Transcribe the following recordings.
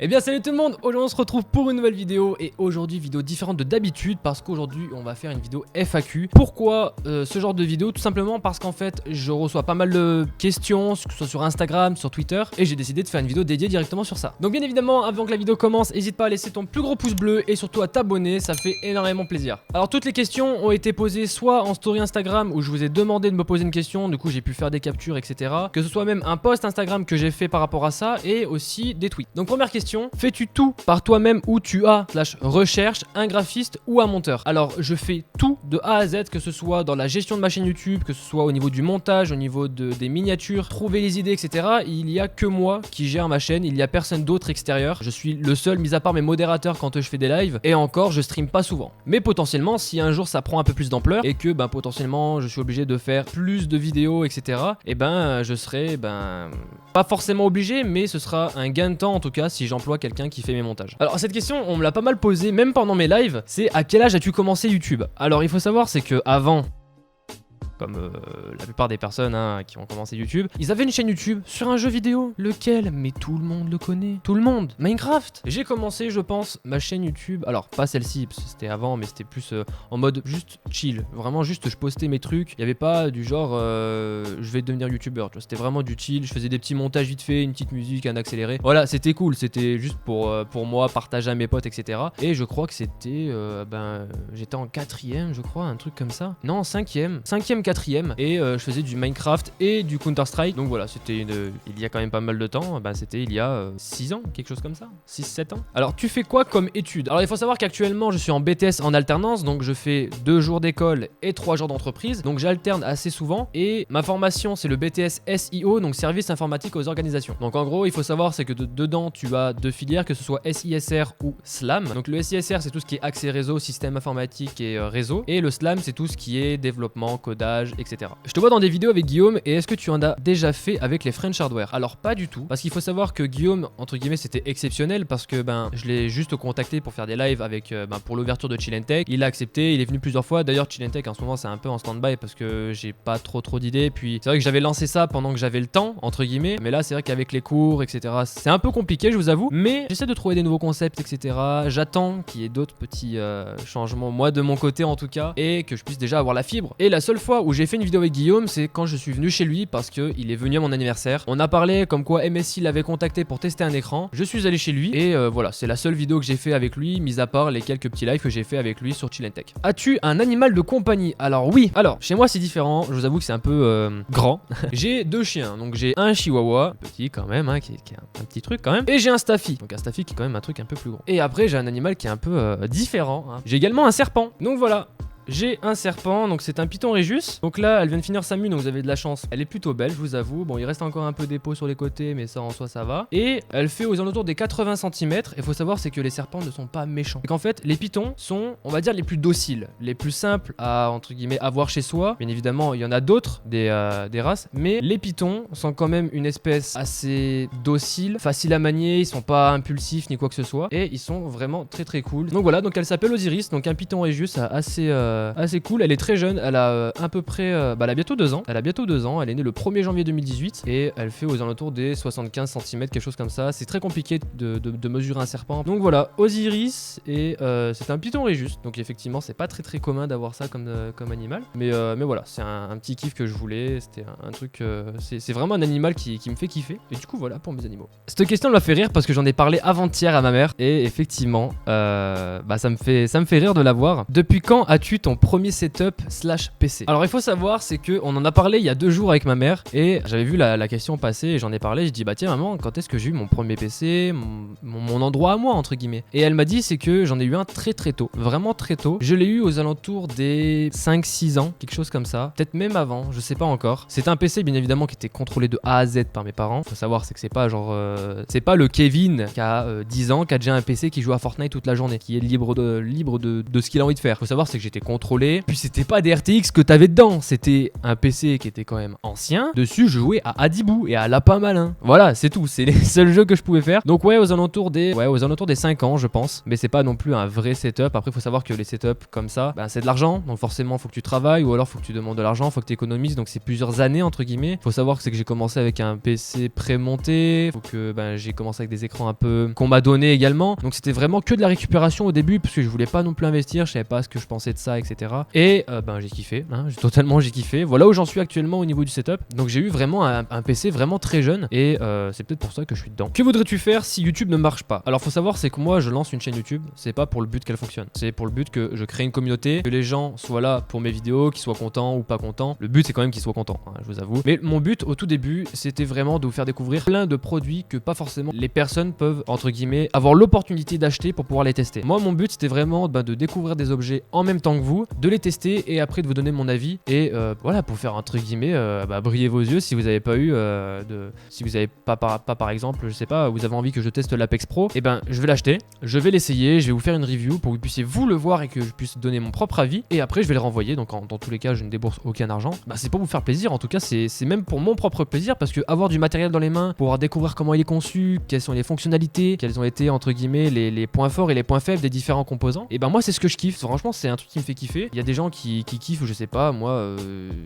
Eh bien salut tout le monde, aujourd'hui on se retrouve pour une nouvelle vidéo et aujourd'hui vidéo différente de d'habitude parce qu'aujourd'hui on va faire une vidéo FAQ. Pourquoi ce genre de vidéo? Tout simplement parce qu'en fait je reçois pas mal de questions, que ce soit sur Instagram, sur Twitter, et j'ai décidé de faire une vidéo dédiée directement sur ça. Donc bien évidemment avant que la vidéo commence, n'hésite pas à laisser ton plus gros pouce bleu et surtout à t'abonner, ça fait énormément plaisir. Alors toutes les questions ont été posées soit en story Instagram où je vous ai demandé de me poser une question, du coup j'ai pu faire des captures etc. Que ce soit même un post Instagram que j'ai fait par rapport à ça et aussi des tweets. Donc première question. Fais-tu tout par toi-même ou tu as recherche un graphiste ou un monteur? Alors je fais tout de A à Z, que ce soit dans la gestion de ma chaîne YouTube, que ce soit au niveau du montage, au niveau des miniatures, trouver les idées etc. Il y a que moi qui gère ma chaîne, il n'y a personne d'autre extérieur. Je suis le seul, mis à part mes modérateurs quand je fais des lives, et encore je stream pas souvent. Mais potentiellement si un jour ça prend un peu plus d'ampleur et que potentiellement je suis obligé de faire plus de vidéos etc. Et je serai pas forcément obligé, mais ce sera un gain de temps en tout cas si j'emploie quelqu'un qui fait mes montages. Alors cette question on me l'a pas mal posée même pendant mes lives, c'est à quel âge as-tu commencé YouTube? Alors il faut savoir c'est que avant, comme la plupart des personnes qui ont commencé YouTube, ils avaient une chaîne YouTube sur un jeu vidéo. Lequel? Mais tout le monde le connaît. Tout le monde. Minecraft. J'ai commencé, je pense, ma chaîne YouTube. Alors, pas celle-ci, parce que c'était avant, mais c'était plus en mode juste chill. Vraiment, juste, je postais mes trucs. Il n'y avait pas du genre, je vais devenir YouTuber. C'était vraiment du chill. Je faisais des petits montages vite fait, une petite musique, un accéléré. Voilà, c'était cool. C'était juste pour moi, partager à mes potes, etc. Et je crois que c'était, j'étais en 4ème, je crois, un truc comme ça. Non, 5ème. 4ème, et je faisais du Minecraft et du Counter Strike. Donc voilà, c'était il y a quand même pas mal de temps. C'était il y a 6 ans, quelque chose comme ça, 6-7 ans. Alors tu fais quoi comme études? Alors il faut savoir qu'actuellement je suis en BTS en alternance, donc je fais 2 jours d'école et 3 jours d'entreprise, donc j'alterne assez souvent. Et ma formation c'est le BTS SIO, donc service informatique aux organisations. Donc en gros il faut savoir c'est que dedans tu as 2 filières, que ce soit SISR ou SLAM. Donc le SISR c'est tout ce qui est accès réseau, système informatique et réseau, et le SLAM c'est tout ce qui est développement, codage, etc. Je te vois dans des vidéos avec Guillaume, et est-ce que tu en as déjà fait avec les French Hardware? Alors pas du tout, parce qu'il faut savoir que Guillaume, entre guillemets, c'était exceptionnel parce que je l'ai juste contacté pour faire des lives avec pour l'ouverture de Chill & Tech. Il a accepté, il est venu plusieurs fois. D'ailleurs Chill & Tech en ce moment c'est un peu en stand-by parce que j'ai pas trop d'idées. Puis c'est vrai que j'avais lancé ça pendant que j'avais le temps, entre guillemets, mais là c'est vrai qu'avec les cours, etc. c'est un peu compliqué, je vous avoue, mais j'essaie de trouver des nouveaux concepts, etc. J'attends qu'il y ait d'autres petits changements, moi de mon côté en tout cas, et que je puisse déjà avoir la fibre. Et la seule fois où j'ai fait une vidéo avec Guillaume, c'est quand je suis venu chez lui parce qu'il est venu à mon anniversaire. On a parlé comme quoi MSI l'avait contacté pour tester un écran. Je suis allé chez lui et voilà, c'est la seule vidéo que j'ai fait avec lui, mis à part les quelques petits lives que j'ai fait avec lui sur Chill & Tech. As-tu un animal de compagnie? Alors oui, alors chez moi c'est différent, je vous avoue que c'est un peu grand. J'ai 2 chiens, donc j'ai un chihuahua, petit quand même, qui est un petit truc quand même, et j'ai un staffy, donc un staffy qui est quand même un truc un peu plus grand. Et après j'ai un animal qui est un peu différent, J'ai également un serpent, donc voilà. J'ai un serpent, donc c'est un python Régus. Donc là, elle vient de finir sa mue, donc vous avez de la chance. Elle est plutôt belle, je vous avoue. Bon, il reste encore un peu d'épeau sur les côtés, mais ça en soi, ça va. Et elle fait aux alentours des 80 cm. Et il faut savoir, c'est que les serpents ne sont pas méchants. Et qu'en fait, les pythons sont, on va dire, les plus dociles, les plus simples à, entre guillemets, avoir chez soi. Bien évidemment, il y en a d'autres, des races. Mais les pythons sont quand même une espèce assez docile, facile à manier. Ils sont pas impulsifs ni quoi que ce soit. Et ils sont vraiment très cool. Donc voilà, donc elle s'appelle Osiris. Donc un python Régus assez cool. Elle est très jeune, elle a à peu près elle a bientôt 2 ans. Elle est née le 1er janvier 2018 et elle fait aux alentours des 75 cm, quelque chose comme ça. C'est très compliqué de mesurer un serpent. Donc voilà, Osiris, et c'est un python Régus. Donc effectivement c'est pas très commun d'avoir ça comme animal, mais voilà, c'est un petit kiff que je voulais. C'était un truc, c'est vraiment un animal qui me fait kiffer, et du coup voilà pour mes animaux. Cette question m'a fait rire parce que j'en ai parlé avant-hier à ma mère, et effectivement ça me fait rire de la voir. Depuis quand as-tu ton premier setup / PC? Alors il faut savoir, c'est que on en a parlé il y a 2 jours avec ma mère, et j'avais vu la question passer et j'en ai parlé. Je dis tiens maman, quand est-ce que j'ai eu mon premier PC, mon endroit à moi entre guillemets? Et elle m'a dit c'est que j'en ai eu un très tôt, vraiment très tôt. Je l'ai eu aux alentours des 5-6 ans, quelque chose comme ça, peut-être même avant, je sais pas encore. C'est un PC bien évidemment qui était contrôlé de A à Z par mes parents. Faut savoir c'est que c'est pas genre c'est pas le Kevin qui a 10 ans qui a déjà un PC qui joue à Fortnite toute la journée, qui est libre de ce qu'il a envie de faire. Faut savoir c'est que j'étais contrôlé contrôler. Puis c'était pas des RTX que t'avais dedans, c'était un PC qui était quand même ancien. Dessus, je jouais à Adibou et à Lapin Malin. Voilà, c'est tout, c'est les seuls jeux que je pouvais faire. Donc ouais, aux alentours des 5 ans, je pense. Mais c'est pas non plus un vrai setup. Après, il faut savoir que les setups comme ça, ben, c'est de l'argent. Donc forcément, faut que tu travailles ou alors faut que tu demandes de l'argent, faut que tu économises. Donc c'est plusieurs années entre guillemets. Faut savoir que c'est que j'ai commencé avec un PC pré-monté. Faut que j'ai commencé avec des écrans un peu qu'on m'a donné également. Donc c'était vraiment que de la récupération au début parce que je voulais pas non plus investir. Je savais pas ce que je pensais de ça, etc. Et j'ai kiffé. Hein, j'ai kiffé. Voilà où j'en suis actuellement au niveau du setup. Donc j'ai eu vraiment un PC vraiment très jeune et c'est peut-être pour ça que je suis dedans. Que voudrais-tu faire si YouTube ne marche pas? Alors faut savoir c'est que moi je lance une chaîne YouTube, c'est pas pour le but qu'elle fonctionne, c'est pour le but que je crée une communauté, que les gens soient là pour mes vidéos, qu'ils soient contents ou pas contents. Le but c'est quand même qu'ils soient contents, hein, je vous avoue. Mais mon but au tout début c'était vraiment de vous faire découvrir plein de produits que pas forcément les personnes peuvent entre guillemets avoir l'opportunité d'acheter pour pouvoir les tester. Moi mon but c'était vraiment de découvrir des objets en même temps que vous, de les tester et après de vous donner mon avis et voilà pour faire entre guillemets briller vos yeux si vous n'avez pas eu si vous n'avez pas par exemple je sais pas vous avez envie que je teste l'Apex Pro, et je vais l'acheter, je vais l'essayer, je vais vous faire une review pour que vous puissiez vous le voir et que je puisse donner mon propre avis et après je vais le renvoyer. Donc dans tous les cas je ne débourse aucun argent, c'est pour vous faire plaisir, en tout cas c'est même pour mon propre plaisir parce que avoir du matériel dans les mains, pouvoir découvrir comment il est conçu, quelles sont les fonctionnalités, quels ont été entre guillemets les points forts et les points faibles des différents composants, et moi c'est ce que je kiffe, franchement c'est un truc qui me fait kiffer. Il y a des gens qui kiffent, je sais pas moi,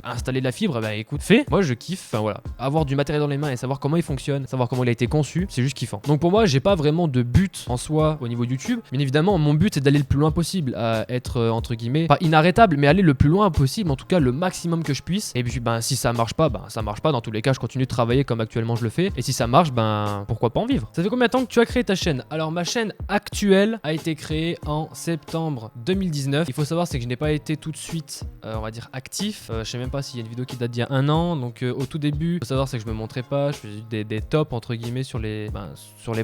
installer de la fibre, écoute fais, moi je kiffe, enfin voilà, avoir du matériel dans les mains et savoir comment il fonctionne, savoir comment il a été conçu, c'est juste kiffant. Donc pour moi j'ai pas vraiment de but en soi au niveau de YouTube, bien évidemment mon but c'est d'aller le plus loin possible, à être entre guillemets pas inarrêtable mais aller le plus loin possible, en tout cas le maximum que je puisse. Et puis si ça marche pas, ça marche pas, dans tous les cas je continue de travailler comme actuellement je le fais, et si ça marche pourquoi pas en vivre. Ça fait combien de temps que tu as créé ta chaîne? Alors ma chaîne actuelle a été créée en septembre 2019. Il faut savoir c'est que je n'ai pas été tout de suite on va dire actif, je sais même pas s'il y a une vidéo qui date d'il y a un an, donc au tout début il faut savoir c'est que je me montrais pas, je faisais des tops entre guillemets sur les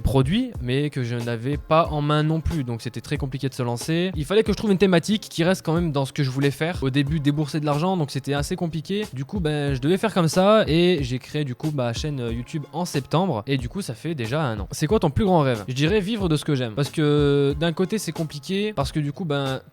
produits mais que je n'avais pas en main non plus, donc c'était très compliqué de se lancer. Il fallait que je trouve une thématique qui reste quand même dans ce que je voulais faire. Au début débourser de l'argent, donc c'était assez compliqué, du coup je devais faire comme ça et j'ai créé du coup ma chaîne YouTube en septembre et du coup ça fait déjà un an. C'est quoi ton plus grand rêve? Je dirais vivre de ce que j'aime, parce que d'un côté c'est compliqué parce que du coup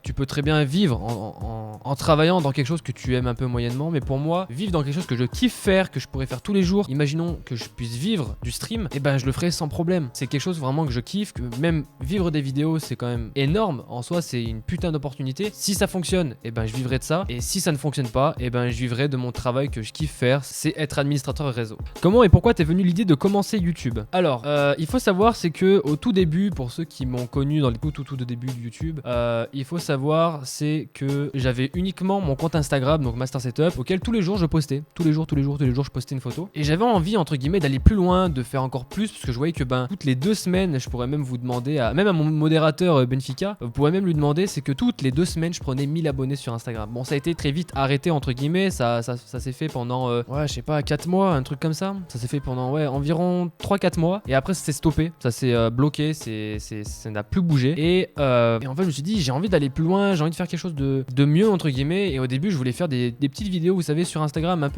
tu peux très bien vivre en travaillant dans quelque chose que tu aimes un peu moyennement, mais pour moi vivre dans quelque chose que je kiffe faire, que je pourrais faire tous les jours, imaginons que je puisse vivre du stream, et je le ferai sans problème. C'est quelque chose vraiment que je kiffe, que même vivre des vidéos c'est quand même énorme en soi, c'est une putain d'opportunité. Si ça fonctionne, je vivrai de ça, et si ça ne fonctionne pas, je vivrai de mon travail que je kiffe faire, c'est être administrateur réseau. Comment et pourquoi t'es venu l'idée de commencer YouTube? Alors il faut savoir c'est que au tout début, pour ceux qui m'ont connu dans les tout début de YouTube, il faut savoir c'est que j'avais uniquement mon compte Instagram, donc Master Setup, auquel tous les jours je postais, tous les jours je postais une photo, et j'avais envie entre guillemets d'aller plus loin, de faire encore plus, parce que je voyais que toutes les 2 semaines je pourrais même vous demander même à mon modérateur Benfica, vous pourrez même lui demander, c'est que toutes les 2 semaines je prenais 1000 abonnés sur Instagram. Bon ça a été très vite arrêté entre guillemets, ça s'est fait pendant je sais pas 4 mois, un truc comme ça s'est fait pendant environ 3-4 mois, et après ça s'est stoppé, ça s'est bloqué, ça n'a plus bougé, et en fait je me suis dit j'ai envie d'aller plus loin, j'ai envie de faire quelque chose de mieux entre guillemets, et au début je voulais faire des petites vidéos vous savez sur Instagram un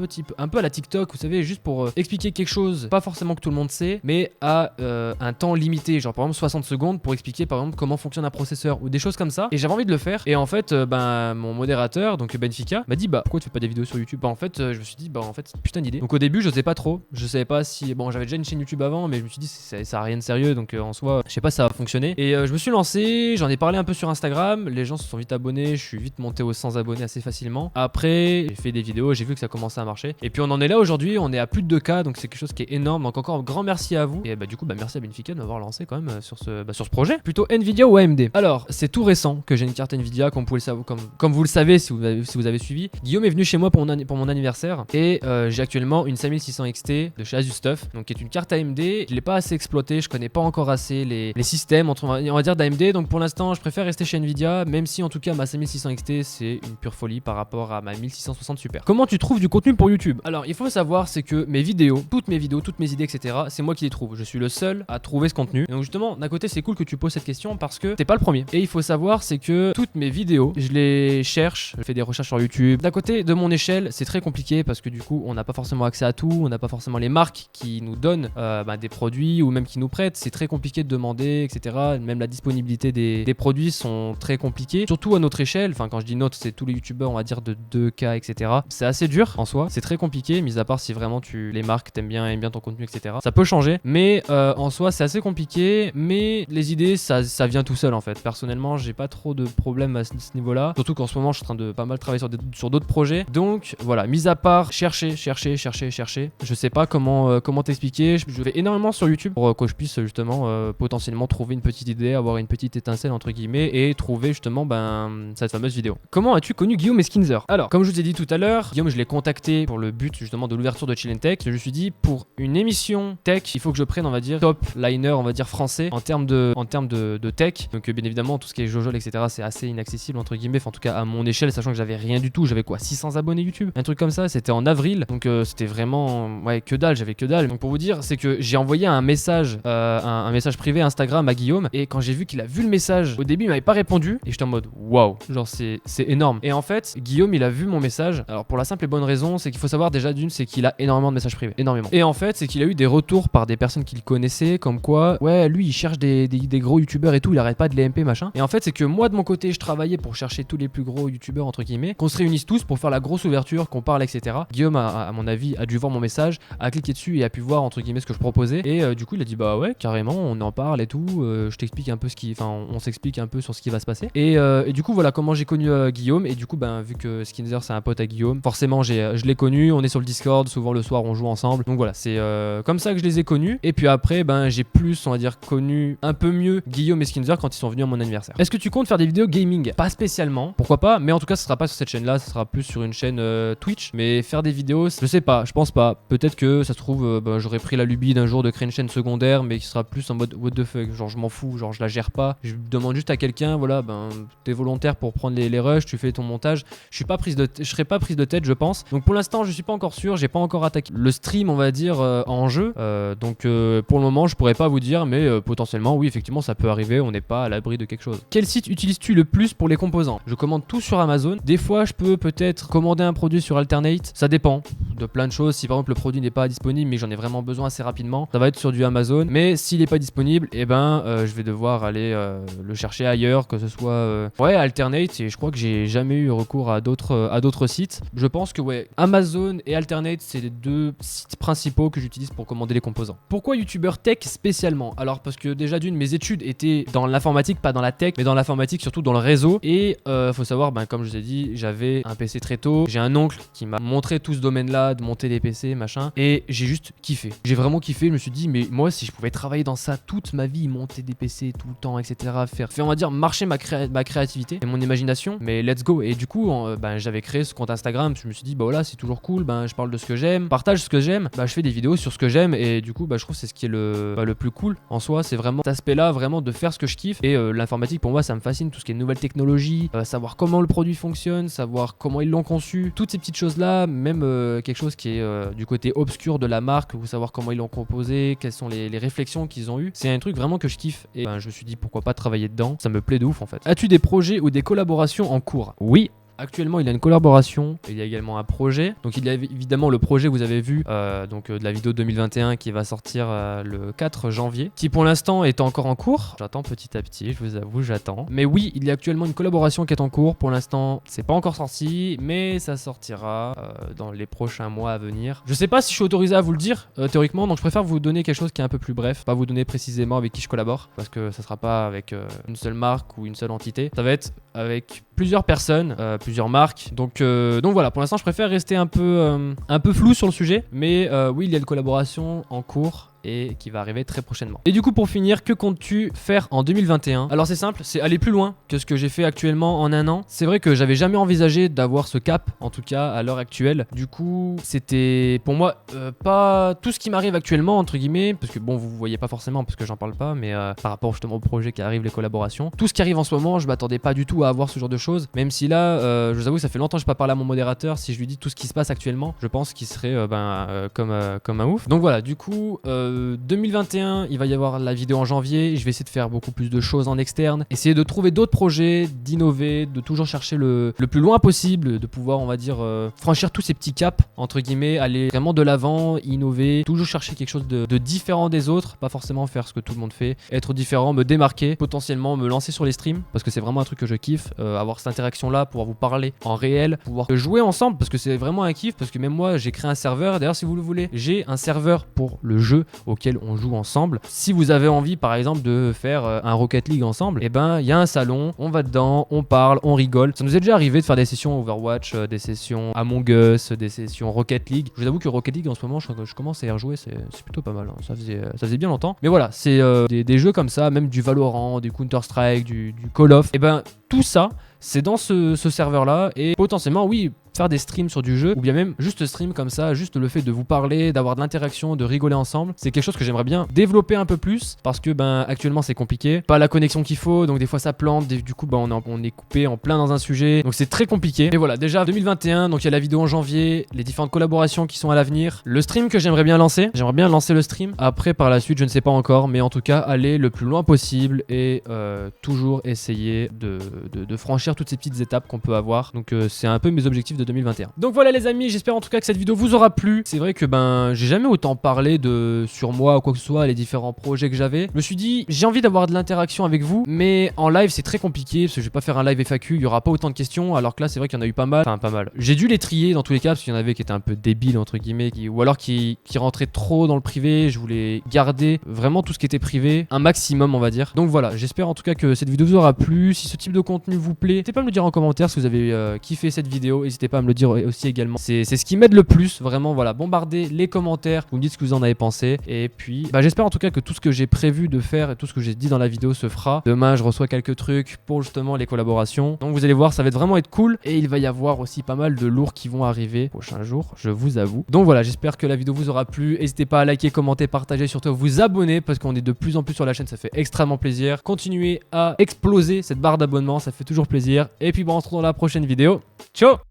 peu à la TikTok, vous savez, juste pour expliquer quelque chose, pas forcément que tout le monde sait, mais à un temps limité, genre par exemple 60 secondes pour expliquer par exemple comment fonctionne un processeur ou des choses comme ça, et j'avais envie de le faire, et en fait mon modérateur donc Benfica m'a dit pourquoi tu fais pas des vidéos sur YouTube? En fait je me suis dit en fait putain d'idée. Donc au début je sais pas trop, je savais pas si j'avais déjà une chaîne YouTube avant, mais je me suis dit ça a rien de sérieux, donc en soi je sais pas si ça va fonctionner, et je me suis lancé, j'en ai parlé un peu sur Instagram, les gens se sont vite abonnés, je suis vite monté aux 100 abonnés assez facilement. Après j'ai fait des vidéos, j'ai vu que ça commençait à marcher, et puis on en est là aujourd'hui, on est à plus de 2K, donc c'est quelque chose qui est énorme, donc encore un grand merci à vous, et du coup merci à Benfica de m'avoir lancé quand même sur ce projet. Plutôt Nvidia ou AMD? Alors c'est tout récent que j'ai une carte Nvidia, comme vous le savez si vous avez suivi. Guillaume est venu chez moi pour mon anniversaire, et j'ai actuellement une 5600 XT de chez ASUSTUF, donc qui est une carte AMD. Je l'ai pas assez exploité, je connais pas encore assez les systèmes on va dire d'AMD, donc pour l'instant je préfère rester chez Nvidia, même si en tout cas ma 5600 XT c'est une pure folie par rapport à ma 1660 Super. Comment tu trouves du contenu pour YouTube? Alors il faut savoir c'est que mes vidéos, toutes mes idées etc, c'est moi qui les trouve, je suis le seul à trouver ce contenu, et donc justement d'un côté c'est cool que tu poses cette question parce que t'es pas le premier, et il faut savoir c'est que toutes mes vidéos je les cherche, je fais des recherches sur YouTube. D'un côté de mon échelle c'est très compliqué parce que du coup on n'a pas forcément accès à tout, on n'a pas forcément les marques qui nous donnent des produits ou même qui nous prêtent, c'est très compliqué de demander etc, même la disponibilité des produits sont très compliqués, surtout à notre échelle échelle, enfin quand je dis notre, c'est tous les youtubeurs on va dire de 2K etc. C'est assez dur en soi, c'est très compliqué, mis à part si vraiment les marques aiment bien ton contenu etc. Ça peut changer, mais en soi c'est assez compliqué, mais les idées ça vient tout seul en fait. Personnellement j'ai pas trop de problèmes à ce niveau-là, surtout qu'en ce moment je suis en train de pas mal travailler sur d'autres projets. Donc voilà, mis à part chercher, je sais pas comment t'expliquer. Je vais énormément sur YouTube pour que je puisse justement potentiellement trouver une petite idée, avoir une petite étincelle entre guillemets et trouver justement cette fameuse vidéo. Comment as-tu connu Guillaume Eskinzer? Alors comme je vous ai dit tout à l'heure, Guillaume je l'ai contacté pour le but justement de l'ouverture de Chill & Tech. Je me suis dit pour une émission tech, il faut que je prenne on va dire top liner on va dire français en termes de tech. Donc bien évidemment tout ce qui est Jojol etc c'est assez inaccessible entre guillemets, enfin, en tout cas à mon échelle, sachant que j'avais rien du tout, j'avais quoi 600 abonnés YouTube, un truc comme ça, c'était en avril, donc c'était vraiment ouais que dalle, j'avais que dalle. Donc pour vous dire c'est que j'ai envoyé un message un message privé Instagram à Guillaume, et quand j'ai vu qu'il a vu le message, au début il m'avait pas répondu et j'étais en mode waouh, genre c'est énorme. Et en fait Guillaume il a vu mon message, alors pour la simple et bonne raison c'est qu'il faut savoir déjà d'une, c'est qu'il a énormément de messages privés, énormément, et en fait c'est qu'il a eu des retours par des personnes qu'il connaissait comme quoi ouais lui il cherche des gros youtubeurs et tout, il arrête pas de les MP machin. Et en fait c'est que moi de mon côté je travaillais pour chercher tous les plus gros youtubeurs entre guillemets, qu'on se réunisse tous pour faire la grosse ouverture, qu'on parle etc. Guillaume à mon avis a dû voir mon message, a cliqué dessus et a pu voir entre guillemets ce que je proposais, et du coup il a dit bah ouais carrément on en parle et tout, je t'explique un peu on s'explique un peu sur ce qui va se passer, et du coup voilà comment j'ai connu Guillaume. Et du coup vu que Skinzer c'est un pote à Guillaume, forcément je l'ai connu, on est sur le Discord, souvent le soir on joue ensemble, donc voilà c'est comme ça que je les ai connus. Et puis après j'ai plus on va dire connu un peu mieux Guillaume et Skinzer quand ils sont venus à mon anniversaire. Est-ce que tu comptes faire des vidéos gaming? Pas spécialement, pourquoi pas, mais en tout cas ce sera pas sur cette chaîne là, ce sera plus sur une chaîne Twitch. Mais faire des vidéos, je sais pas, je pense pas, peut-être que ça se trouve j'aurais pris la lubie d'un jour de créer une chaîne secondaire mais qui sera plus en mode what the fuck, genre je m'en fous, genre je la gère pas, je demande juste à quelqu'un, voilà t'es volontaire pour prendre les rushs, tu fais ton montage, je serai pas prise de tête je pense. Donc pour l'instant je suis pas encore sûr, j'ai pas encore attaqué le stream on va dire en jeu, donc pour le moment je pourrais pas vous dire, mais potentiellement oui effectivement ça peut arriver, on n'est pas à l'abri de quelque chose. Quel site utilises-tu le plus pour les composants? Je commande tout sur Amazon, des fois je peux peut-être commander un produit sur Alternate, ça dépend de plein de choses. Si par exemple le produit n'est pas disponible mais j'en ai vraiment besoin assez rapidement, ça va être sur du Amazon, mais s'il n'est pas disponible je vais devoir aller le chercher ailleurs, que ce soit Alternate, et je crois que j'ai jamais eu recours à d'autres sites. Je pense que Amazon et Alternate c'est les deux sites principaux que j'utilise pour commander les composants. Pourquoi youtubeur tech spécialement? Alors parce que déjà d'une, mes études étaient dans l'informatique, pas dans la tech mais dans l'informatique, surtout dans le réseau, et faut savoir comme je vous ai dit, j'avais un PC très tôt, j'ai un oncle qui m'a montré tout ce domaine là de monter des PC machin, et j'ai juste kiffé, j'ai vraiment kiffé. Je me suis dit mais moi si je pouvais travailler dans ça toute ma vie, monter des PC tout le temps etc, faire on va dire marcher ma créativité et mon imagination, mais let's go. Et du coup j'avais créé ce compte Instagram, je me suis dit voilà c'est toujours cool, je parle de ce que j'aime, partage ce que j'aime, je fais des vidéos sur ce que j'aime, et du coup je trouve que c'est ce qui est le plus cool en soi, c'est vraiment cet aspect là, vraiment de faire ce que je kiffe. Et l'informatique pour moi ça me fascine, tout ce qui est nouvelles technologies, savoir comment le produit fonctionne, savoir comment ils l'ont conçu, toutes ces petites choses là, même quelque chose qui est du côté obscur de la marque, ou savoir comment ils l'ont composé, quelles sont les réflexions qu'ils ont eues, c'est un truc vraiment que je kiffe. Et je me suis dit pourquoi pas travailler dedans, ça me plaît de ouf en fait. As-tu des projets ou des collaborations en cours? Oui. Actuellement, il y a une collaboration, il y a également un projet. Donc il y a évidemment le projet, vous avez vu, de la vidéo 2021 qui va sortir le 4 janvier, qui pour l'instant est encore en cours. J'attends petit à petit, je vous avoue, j'attends. Mais oui, il y a actuellement une collaboration qui est en cours. Pour l'instant, c'est pas encore sorti, mais ça sortira dans les prochains mois à venir. Je sais pas si je suis autorisé à vous le dire, théoriquement, donc je préfère vous donner quelque chose qui est un peu plus bref, pas vous donner précisément avec qui je collabore, parce que ça sera pas avec une seule marque ou une seule entité. Ça va être avec plusieurs personnes, plusieurs marques. Donc voilà, pour l'instant je préfère rester un peu flou sur le sujet, mais oui, il y a une collaboration en cours et qui va arriver très prochainement. Et du coup pour finir, que comptes-tu faire en 2021? Alors c'est simple, c'est aller plus loin que ce que j'ai fait actuellement en un an. C'est vrai que j'avais jamais envisagé d'avoir ce cap, en tout cas à l'heure actuelle. Du coup c'était pour moi pas tout ce qui m'arrive actuellement entre guillemets, parce que bon vous voyez pas forcément parce que j'en parle pas, mais par rapport justement au projet qui arrive, les collaborations, tout ce qui arrive en ce moment, je m'attendais pas du tout à avoir ce genre de choses, même si là je vous avoue ça fait longtemps que je n'ai pas parlé à mon modérateur. Si je lui dis tout ce qui se passe actuellement, je pense qu'il serait comme un ouf. Donc voilà, du coup 2021, il va y avoir la vidéo en janvier. Je vais essayer de faire beaucoup plus de choses en externe, essayer de trouver d'autres projets, d'innover, de toujours chercher le plus loin possible, de pouvoir, on va dire, franchir tous ces petits caps, entre guillemets, aller vraiment de l'avant, innover, toujours chercher quelque chose de différent des autres, pas forcément faire ce que tout le monde fait, être différent, me démarquer, potentiellement me lancer sur les streams, parce que c'est vraiment un truc que je kiffe, avoir cette interaction-là, pouvoir vous parler en réel, pouvoir jouer ensemble, parce que c'est vraiment un kiff, parce que même moi, j'ai créé un serveur, d'ailleurs, si vous le voulez, j'ai un serveur pour le jeu auquel on joue ensemble. Si vous avez envie, par exemple, de faire un Rocket League ensemble, et ben, il y a un salon, on va dedans, on parle, on rigole. Ça nous est déjà arrivé de faire des sessions Overwatch, des sessions Among Us, des sessions Rocket League. Je vous avoue que Rocket League, en ce moment, je commence à y rejouer, c'est plutôt pas mal, hein. Ça faisait bien longtemps. Mais voilà, c'est des jeux comme ça, même du Valorant, du Counter-Strike, du Call of, et ben, tout ça, c'est dans ce serveur-là, et potentiellement, oui, faire des streams sur du jeu, ou bien même juste stream comme ça, juste le fait de vous parler, d'avoir de l'interaction, de rigoler ensemble, c'est quelque chose que j'aimerais bien développer un peu plus, parce que ben actuellement c'est compliqué, pas la connexion qu'il faut, donc des fois ça plante, du coup ben, on est coupé en plein dans un sujet, donc c'est très compliqué. Mais voilà, déjà 2021, donc il y a la vidéo en janvier, les différentes collaborations qui sont à l'avenir, le stream que j'aimerais bien lancer le stream, après par la suite je ne sais pas encore, mais en tout cas aller le plus loin possible et toujours essayer de franchir toutes ces petites étapes qu'on peut avoir, donc c'est un peu mes objectifs de 2021. Donc voilà les amis, j'espère en tout cas que cette vidéo vous aura plu. C'est vrai que ben j'ai jamais autant parlé sur moi ou quoi que ce soit, les différents projets que j'avais. Je me suis dit j'ai envie d'avoir de l'interaction avec vous, mais en live c'est très compliqué parce que je vais pas faire un live FAQ, il y aura pas autant de questions, alors que là c'est vrai qu'il y en a eu pas mal. Enfin pas mal. J'ai dû les trier dans tous les cas parce qu'il y en avait qui étaient un peu débiles entre guillemets, ou alors qui rentraient trop dans le privé. Je voulais garder vraiment tout ce qui était privé, un maximum on va dire. Donc voilà, j'espère en tout cas que cette vidéo vous aura plu. Si ce type de contenu vous plaît, n'hésitez pas à me le dire en commentaire si vous avez kiffé cette vidéo, n'hésitez pas à me le dire aussi également. C'est ce qui m'aide le plus, vraiment, voilà, bombardez les commentaires, vous me dites ce que vous en avez pensé, et puis bah, j'espère en tout cas que tout ce que j'ai prévu de faire et tout ce que j'ai dit dans la vidéo se fera. Demain je reçois quelques trucs pour justement les collaborations, donc vous allez voir, ça va vraiment être cool, et il va y avoir aussi pas mal de lourds qui vont arriver prochains jours, je vous avoue. Donc voilà, j'espère que la vidéo vous aura plu, n'hésitez pas à liker, commenter, partager, surtout vous abonner, parce qu'on est de plus en plus sur la chaîne, ça fait extrêmement plaisir. Continuez à exploser cette barre d'abonnement, ça fait toujours plaisir, et puis bon, on se retrouve dans la prochaine vidéo. Ciao.